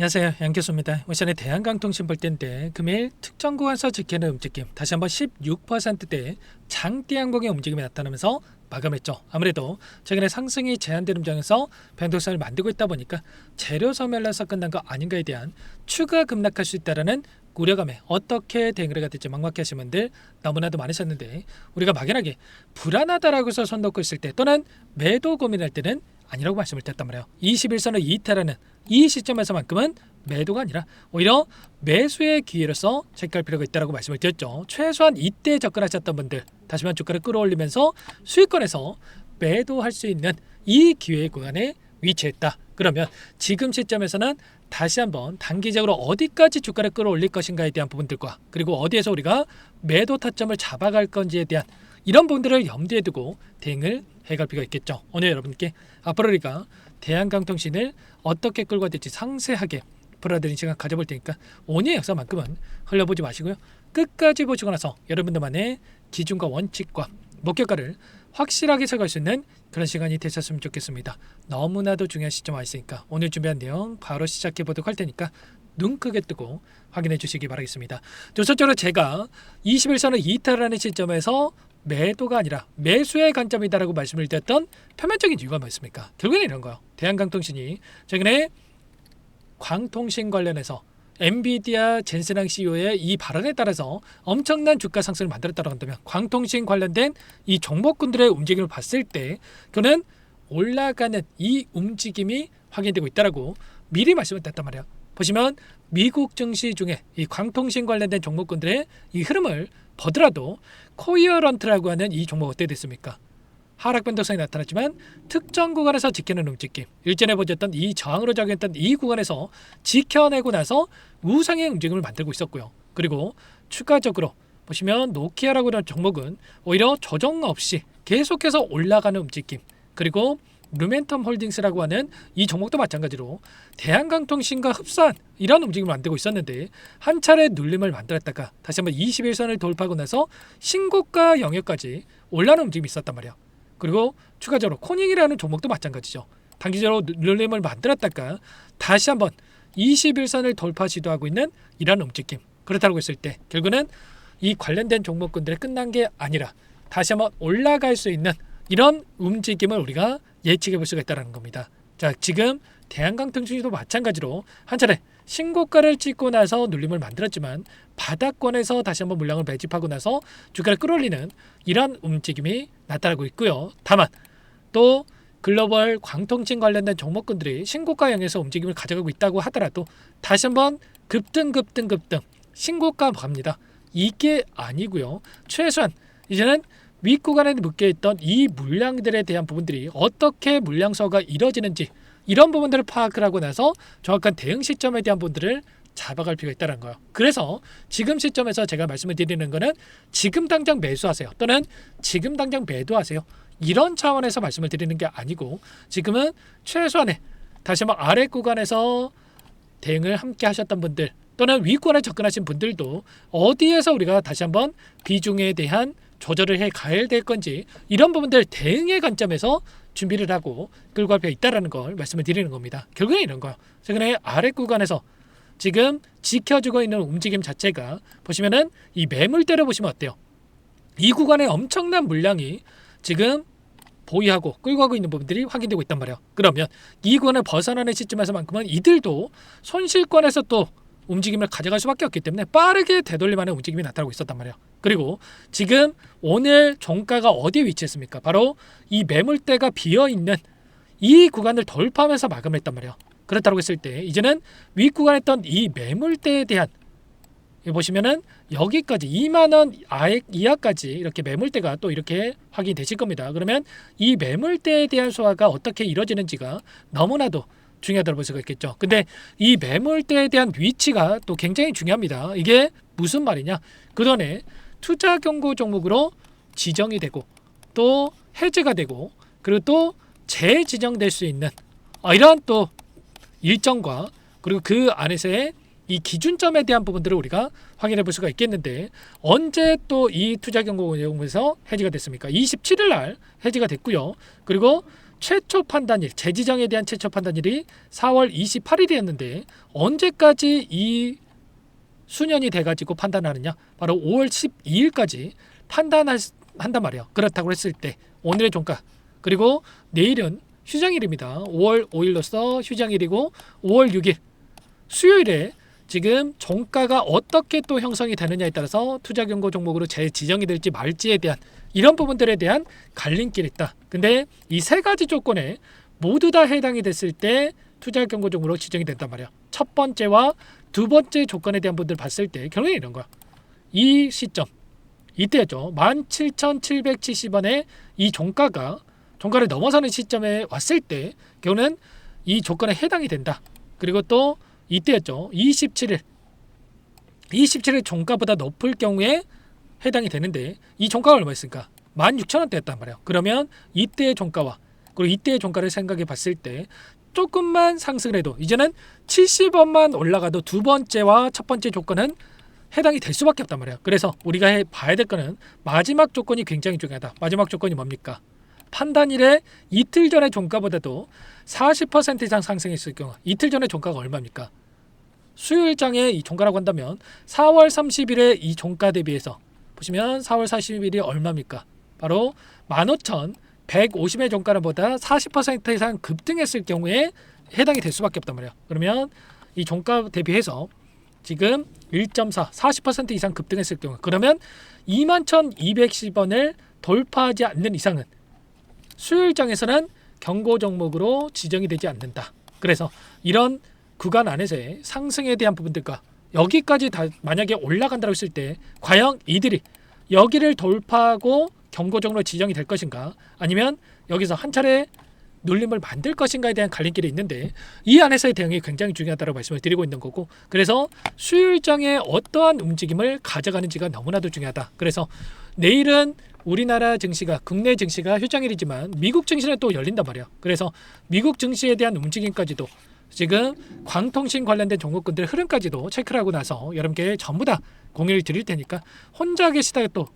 안녕하세요, 양교수입니다. 오션의 대한강통신 볼 때인데 금일 특정 구간에서 지키는 움직임 다시 한번 16%대 장대 항공의 움직임이 나타나면서 마감했죠. 아무래도 최근에 상승이 제한된 음정에서 변동성을 만들고 있다 보니까 재료 소멸로서 끝난 거 아닌가에 대한 추가 급락할 수 있다는 우려감에 어떻게 대응을 해야 될지 막막해 하신 분들 너무나도 많으셨는데, 우리가 막연하게 불안하다라고 해서 손 놓고 있을 때 또는 매도 고민할 때는 아니라고 말씀을 드렸단 말이에요. 21선을 이탈하는 이 시점에서만큼은 매도가 아니라 오히려 매수의 기회로서 체크할 필요가 있다고 말씀을 드렸죠. 최소한 이때 접근하셨던 분들 다시 한번 주가를 끌어올리면서 수익권에서 매도할 수 있는 이 기회 구간에 위치했다. 그러면 지금 시점에서는 다시 한번 단기적으로 어디까지 주가를 끌어올릴 것인가에 대한 부분들과, 그리고 어디에서 우리가 매도 타점을 잡아갈 건지에 대한 이런 부분들을 염두에 두고 대응을 해갈 필요가 있겠죠. 오늘 여러분께 앞으로 우리가 대한강통신을 어떻게 끌고 될지 상세하게 풀어드리는 시간 가져볼 테니까 오늘 역사만큼은 흘려보지 마시고요. 끝까지 보시고 나서 여러분들만의 기준과 원칙과 목표가를 확실하게 설정할 수 있는 그런 시간이 되셨으면 좋겠습니다. 너무나도 중요한 시점 와 있으니까 오늘 준비한 내용 바로 시작해 보도록 할 테니까 눈 크게 뜨고 확인해 주시기 바라겠습니다. 첫째로 제가 21선을 이탈하는 시점에서 매도가 아니라 매수의 관점이다라고 말씀을 드렸던 표면적인 이유가 뭐였습니까? 결국엔 이런 거예요. 대한강통신이 최근에 광통신 관련해서 엔비디아 젠스랑 CEO의 이 발언에 따라서 엄청난 주가 상승을 만들었다고 한다면, 광통신 관련된 이 종목군들의 움직임을 봤을 때 그는 올라가는 이 움직임이 확인되고 있다라고 미리 말씀을 드렸단 말이에요. 보시면 미국 증시 중에 이 광통신 관련된 종목군들의 이 흐름을 보더라도 코이어런트라고 하는 이 종목 어떻게 됐습니까? 하락 변동성이 나타났지만 특정 구간에서 지키는 움직임, 일전에 보셨던 이 저항으로 작용했던 이 구간에서 지켜내고 나서 우상의 움직임을 만들고 있었고요. 그리고 추가적으로 보시면 노키아라고 하는 종목은 오히려 조정 없이 계속해서 올라가는 움직임, 그리고 루멘텀 홀딩스라고 하는 이 종목도 마찬가지로 대한강통신과 흡사한 이런 움직임을 만들고 있었는데 한 차례 눌림을 만들었다가 다시 한번 21선을 돌파하고 나서 신고가 영역까지 올라가는 움직임이 있었단 말이에요. 그리고 추가적으로 코닝이라는 종목도 마찬가지죠. 단기적으로 눌림을 만들었다가 다시 한번 21선을 돌파 시도하고 있는 이런 움직임. 그렇다고 했을 때 결국은 이 관련된 종목군들이 끝난 게 아니라 다시 한번 올라갈 수 있는 이런 움직임을 우리가 예측해 볼 수가 있다는 겁니다. 자, 지금 대한강통신도 마찬가지로 한 차례 신고가를 찍고 나서 눌림을 만들었지만 바닥권에서 다시 한번 물량을 매집하고 나서 주가를 끌어올리는 이런 움직임이 나타나고 있고요. 다만 또 글로벌 광통신 관련된 종목군들이 신고가형에서 움직임을 가져가고 있다고 하더라도 다시 한번 급등 신고가 갑니다. 이게 아니고요. 최소한 이제는 윗구간에 묶여있던 이 물량들에 대한 부분들이 어떻게 물량서가 이뤄지는지 이런 부분들을 파악을 하고 나서 정확한 대응 시점에 대한 부분들을 잡아갈 필요가 있다는 거예요. 그래서 지금 시점에서 제가 말씀을 드리는 거는 지금 당장 매수하세요 또는 지금 당장 매도하세요 이런 차원에서 말씀을 드리는 게 아니고, 지금은 최소한의 다시 한번 아래 구간에서 대응을 함께 하셨던 분들 또는 윗구간에 접근하신 분들도 어디에서 우리가 다시 한번 비중에 대한 조절을 해 가야 될 건지 이런 부분들 대응의 관점에서 준비를 하고 끌고 갈 필요가 있다는 걸 말씀을 드리는 겁니다. 결국엔 이런 거예요. 최근에 아래 구간에서 지금 지켜주고 있는 움직임 자체가 보시면은 이 매물대로 보시면 어때요? 이 구간에 엄청난 물량이 지금 보유하고 끌고 가고 있는 부분들이 확인되고 있단 말이에요. 그러면 이 구간을 벗어나는 시점에서만큼은 이들도 손실권에서 또 움직임을 가져갈 수밖에 없기 때문에 빠르게 되돌림하는 움직임이 나타나고 있었단 말이에요. 그리고 지금 오늘 종가가 어디에 위치했습니까? 바로 이 매물대가 비어있는 이 구간을 돌파하면서 마감을 했단 말이에요. 그렇다고 했을 때 이제는 윗구간에 있던 이 매물대에 대한, 보시면은 여기까지 2만원 이하까지 이렇게 매물대가 또 이렇게 확인이 되실 겁니다. 그러면 이 매물대에 대한 소화가 어떻게 이루어지는지가 너무나도 중요하다고 볼 수가 있겠죠. 근데 이 매물대에 대한 위치가 또 굉장히 중요합니다. 이게 무슨 말이냐? 그전에 투자 경고 종목으로 지정이 되고 또 해제가 되고 그리고 또 재지정될 수 있는 이러한 또 일정과 그리고 그 안에서의 이 기준점에 대한 부분들을 우리가 확인해 볼 수가 있겠는데, 언제 또 이 투자 경고 내용에서 해지가 됐습니까? 27일 날 해지가 됐고요. 그리고 최초 판단일, 재지정에 대한 최초 판단일이 4월 28일이었는데 언제까지 이 수년이 돼가지고 판단하느냐? 바로 5월 12일까지 판단한단 말이에요. 그렇다고 했을 때 오늘의 종가 그리고 내일은 휴장일입니다. 5월 5일로서 휴장일이고 5월 6일 수요일에 지금 종가가 어떻게 또 형성이 되느냐에 따라서 투자 경고 종목으로 재지정이 될지 말지에 대한 이런 부분들에 대한 갈림길이 있다. 근데 이 세 가지 조건에 모두 다 해당이 됐을 때 투자 경고 종목으로 지정이 된단 말이야. 첫 번째와 두 번째 조건에 대한 분들 봤을 때 결론이 이런 거야. 이 시점 이때였죠. 17,770원에 이 종가를 넘어서는 시점에 왔을 때 결론은 이 조건에 해당이 된다. 그리고 또 이때였죠. 27일 종가보다 높을 경우에 해당이 되는데 이 종가가 얼마였습니까? 16,000원대였단 말이에요. 그러면 이때의 종가와 그리고 이때의 종가를 생각해 봤을 때 조금만 상승을 해도 이제는 70원만 올라가도 두 번째와 첫 번째 조건은 해당이 될 수밖에 없단 말이에요. 그래서 우리가 봐야 될 거는 마지막 조건이 굉장히 중요하다. 마지막 조건이 뭡니까? 판단일에 이틀 전의 종가보다도 40% 이상 상승했을 경우 이틀 전의 종가가 얼마입니까? 수요일장에 이 종가라고 한다면 4월 30일에 이 종가 대비해서 보시면 4월 40일이 얼마입니까? 바로 15,150의 종가보다 40% 이상 급등했을 경우에 해당이 될 수밖에 없단 말이에요. 그러면 이 종가 대비해서 지금 1.4, 40% 이상 급등했을 경우 그러면 21,210원을 돌파하지 않는 이상은 수요일장에서는 경고 종목으로 지정이 되지 않는다. 그래서 이런 구간 안에서의 상승에 대한 부분들과 여기까지 다 만약에 올라간다고 했을 때 과연 이들이 여기를 돌파하고 경고종으로 지정이 될 것인가 아니면 여기서 한 차례 눌림을 만들 것인가에 대한 갈림길이 있는데 이 안에서의 대응이 굉장히 중요하다고 말씀을 드리고 있는 거고 그래서 수요일장에 어떠한 움직임을 가져가는지가 너무나도 중요하다. 그래서 내일은 우리나라 증시가 국내 증시가 휴장일이지만 미국 증시는 또 열린단 말이야. 그래서 미국 증시에 대한 움직임까지도 지금 광통신 관련된 종목군들 흐름까지도 체크를 하고 나서 여러분께 전부 다 공유를 드릴 테니까 혼자 계시다가 또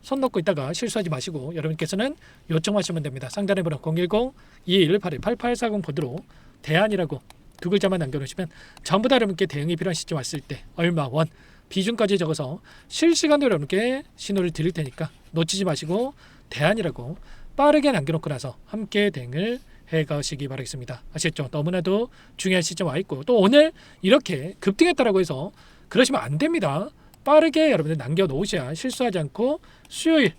손 놓고 있다가 실수하지 마시고 여러분께서는 요청하시면 됩니다. 상단의 번호 010-2118-8840 번호로 대안이라고 두 글자만 남겨놓으시면 전부 다 여러분께 대응이 필요한 시점 왔을 때 얼마 원 비중까지 적어서 실시간으로 여러분께 신호를 드릴 테니까 놓치지 마시고 대안이라고 빠르게 남겨놓고 나서 함께 대응을 해가시기 바라겠습니다. 아시겠죠? 너무나도 중요한 시점 와 있고 또 오늘 이렇게 급등했다라고 해서 그러시면 안 됩니다. 빠르게 여러분들 남겨놓으셔야 실수하지 않고 수요일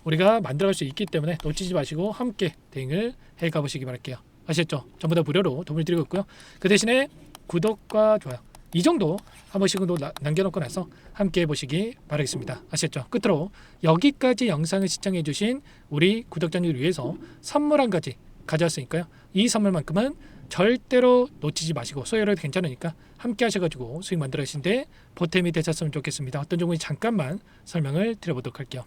우리가 만들어갈 수 있기 때문에 놓치지 마시고 함께 대응을 해가보시기 바랄게요. 아시겠죠? 전부 다 무료로 도움을 드리고 있고요. 그 대신에 구독과 좋아요 이 정도 한 번씩은 남겨놓고 나서 함께 해보시기 바라겠습니다. 아시겠죠? 끝으로 여기까지 영상을 시청해 주신 우리 구독자님을 위해서 선물 한 가지 가져왔으니까요. 이 선물만큼은 절대로 놓치지 마시고 소요해도 괜찮으니까 함께 하셔가지고 수익 만들어 가시는데 보탬이 되셨으면 좋겠습니다. 어떤 종목인지 잠깐만 설명을 드려보도록 할게요.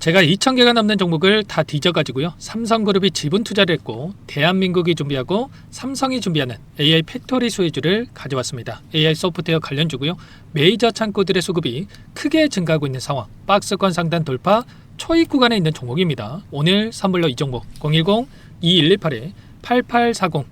제가 2,000개가 넘는 종목을 다 뒤져가지고요. 삼성그룹이 지분 투자를 했고 대한민국이 준비하고 삼성이 준비하는 AI 팩토리 수혜주를 가져왔습니다. AI 소프트웨어 관련주고요. 메이저 창고들의 수급이 크게 증가하고 있는 상황, 박스권 상단 돌파 초입 구간에 있는 종목입니다. 오늘 선물로 이 종목 010-2118-8840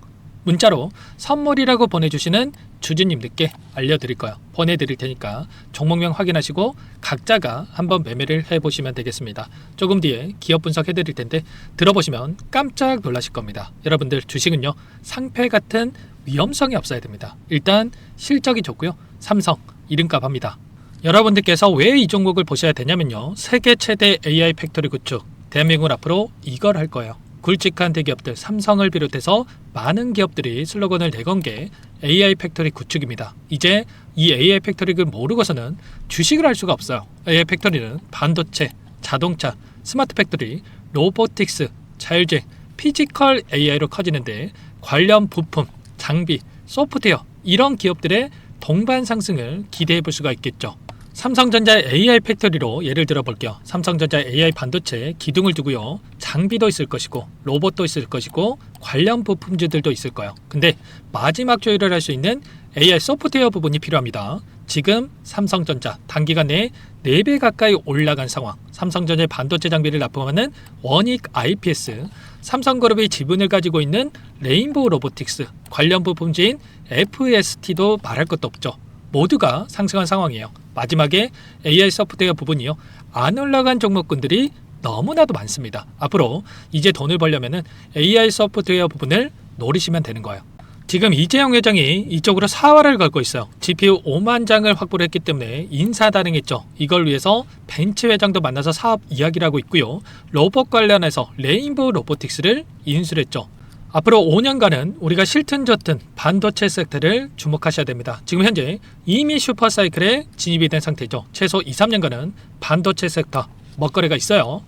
문자로 선물이라고 보내주시는 주주님들께 알려드릴 거예요. 보내드릴 테니까 종목명 확인하시고 각자가 한번 매매를 해보시면 되겠습니다. 조금 뒤에 기업 분석해드릴 텐데 들어보시면 깜짝 놀라실 겁니다. 여러분들 주식은요 상패 같은 위험성이 없어야 됩니다. 일단 실적이 좋고요. 삼성 이름값 합니다. 여러분들께서 왜 이 종목을 보셔야 되냐면요. 세계 최대 AI 팩토리 구축 대한민국은 앞으로 이걸 할 거예요. 굵직한 대기업들 삼성을 비롯해서 많은 기업들이 슬로건을 내건 게 AI 팩토리 구축입니다. 이제 이 AI 팩토리를 모르고서는 주식을 할 수가 없어요. AI 팩토리는 반도체, 자동차, 스마트 팩토리, 로보틱스, 자율주행, 피지컬 AI로 커지는데 관련 부품, 장비, 소프트웨어 이런 기업들의 동반 상승을 기대해 볼 수가 있겠죠. 삼성전자의 AI 팩토리로 예를 들어 볼게요. 삼성전자의 AI 반도체에 기둥을 두고요. 장비도 있을 것이고 로봇도 있을 것이고 관련 부품주들도 있을 거예요. 근데 마지막 조율을 할 수 있는 AI 소프트웨어 부분이 필요합니다. 지금 삼성전자 단기간 내에 4배 가까이 올라간 상황. 삼성전자의 반도체 장비를 납품하는 원익 IPS 삼성그룹이 지분을 가지고 있는 레인보우 로보틱스, 관련 부품주인 FST도 말할 것도 없죠. 모두가 상승한 상황이에요. 마지막에 AI 소프트웨어 부분이요, 안 올라간 종목군들이 너무나도 많습니다. 앞으로 이제 돈을 벌려면 AI 소프트웨어 부분을 노리시면 되는 거예요. 지금 이재용 회장이 이쪽으로 사활을 걸고 있어요. GPU 5만 장을 확보를 했기 때문에 인사단행했죠. 이걸 위해서 벤츠 회장도 만나서 사업 이야기를 하고 있고요. 로봇 관련해서 레인보우 로보틱스를 인수를 했죠. 앞으로 5년간은 우리가 싫든 좋든 반도체 섹터를 주목하셔야 됩니다. 지금 현재 이미 슈퍼사이클에 진입이 된 상태죠. 최소 2, 3년간은 반도체 섹터 먹거리가 있어요.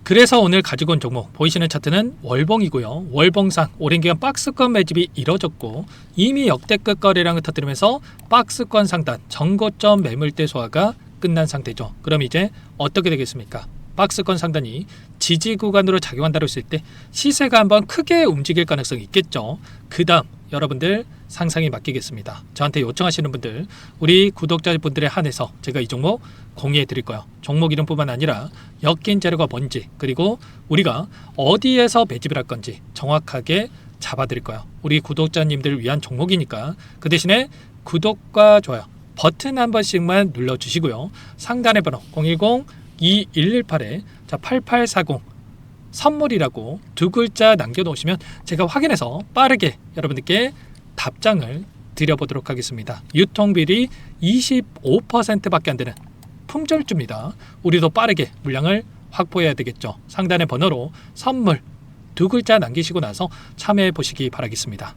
그래서 오늘 가지고 온 종목 보이시는 차트는 월봉이고요. 월봉상 오랜 기간 박스권 매집이 이뤄졌고 이미 역대급 거래량을 터뜨리면서 박스권 상단 전고점 매물대 소화가 끝난 상태죠. 그럼 이제 어떻게 되겠습니까? 박스권 상단이 지지 구간으로 작용한다고 했을 때 시세가 한번 크게 움직일 가능성이 있겠죠. 그 다음 여러분들 상상에 맡기겠습니다. 저한테 요청하시는 분들, 우리 구독자분들에 한해서 제가 이 종목 공유해 드릴 거예요. 종목 이름뿐만 아니라 엮인 재료가 뭔지, 그리고 우리가 어디에서 매집을 할 건지 정확하게 잡아 드릴 거예요. 우리 구독자님들을 위한 종목이니까 그 대신에 구독과 좋아요 버튼 한 번씩만 눌러주시고요. 상단의 번호 010-2118에 8840 선물이라고 두 글자 남겨놓으시면 제가 확인해서 빠르게 여러분들께 답장을 드려보도록 하겠습니다. 유통비리 25%밖에 안 되는 품절주입니다. 우리도 빠르게 물량을 확보해야 되겠죠. 상단의 번호로 선물 두 글자 남기시고 나서 참여해 보시기 바라겠습니다.